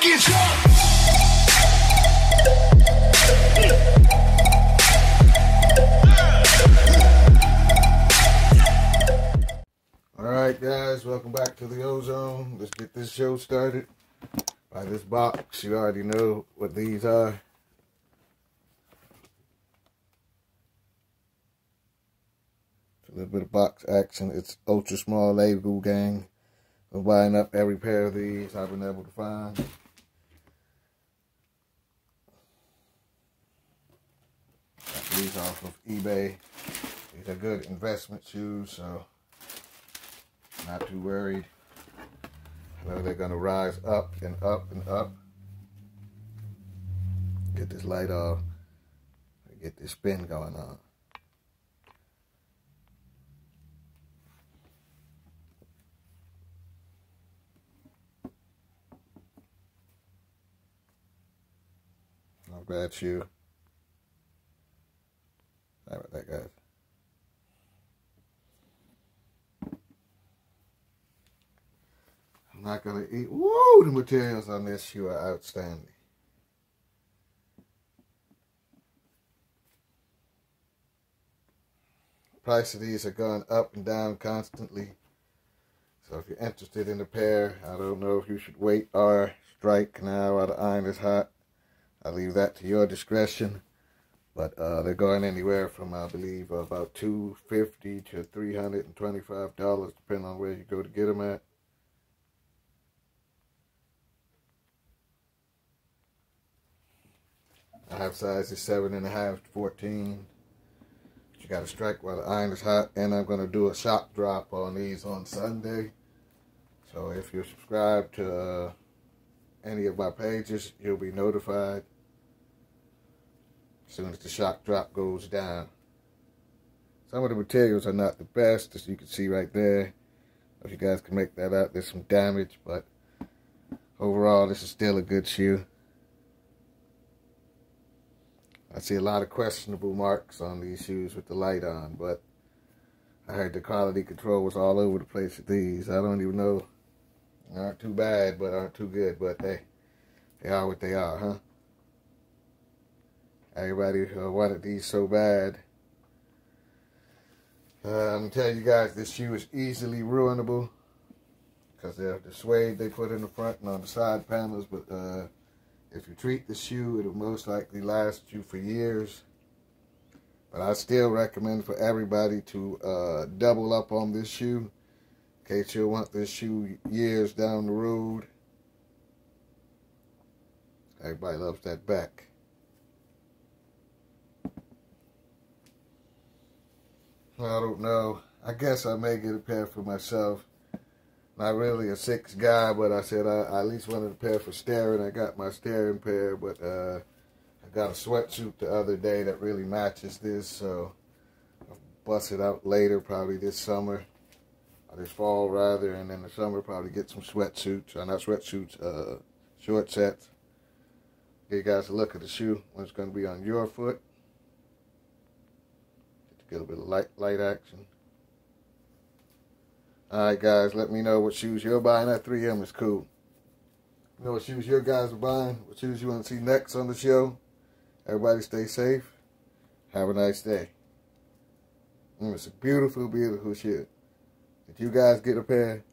get drunk. Alright guys, welcome back to the Ozone. Let's get this show started. By this box, you already know what these are. A little bit of box action. It's ultra small label gang. I'm buying up every pair of these I've been able to find. Got these off of eBay. These are good investment shoes, so not too worried. I know they're gonna rise up and up and up. Get this light off. Get this spin going on. Not bad shoe. Sorry about that, guys. I'm not gonna eat. Woo! The materials on this shoe are outstanding. Price of these are going up and down constantly. So if you're interested in a pair, I don't know if you should wait or strike now while the iron is hot. I leave that to your discretion. But they're going anywhere from, I believe, about $250 to $325, depending on where you go to get them at. I have sizes 7.5 to 14. But you got to strike while the iron is hot. And I'm going to do a shock drop on these on Sunday. So if you're subscribed to any of my pages, you'll be notified as soon as the shock drop goes down. Some of the materials are not the best, as you can see right there. If you guys can make that out, there's some damage, but overall this is still a good shoe. I see a lot of questionable marks on these shoes with the light on, but I heard the quality control was all over the place with these. I don't even know. They aren't too bad, but aren't too good, but they are what they are, huh? Everybody wanted these so bad. I'm telling you guys, this shoe is easily ruinable because they're the suede they put in the front and on the side panels. But if you treat the shoe, it'll most likely last you for years. But I still recommend for everybody to double up on this shoe in case you'll want this shoe years down the road. Everybody loves that back. I don't know. I guess I may get a pair for myself. Not really a 6 guy, but I said I at least wanted a pair for staring. I got my staring pair, but I got a sweatsuit the other day that really matches this, so I'll bust it out later, probably this summer, or this fall rather, and in the summer probably get some sweatsuits, or not sweatsuits, short sets. Give you guys a look at the shoe when it's going to be on your foot. Get a bit of light action. Alright guys, let me know what shoes you're buying. That 3M is cool. You know what shoes your guys are buying? What shoes you want to see next on the show? Everybody stay safe. Have a nice day. It's a beautiful, beautiful shoe. Did you guys get a pair?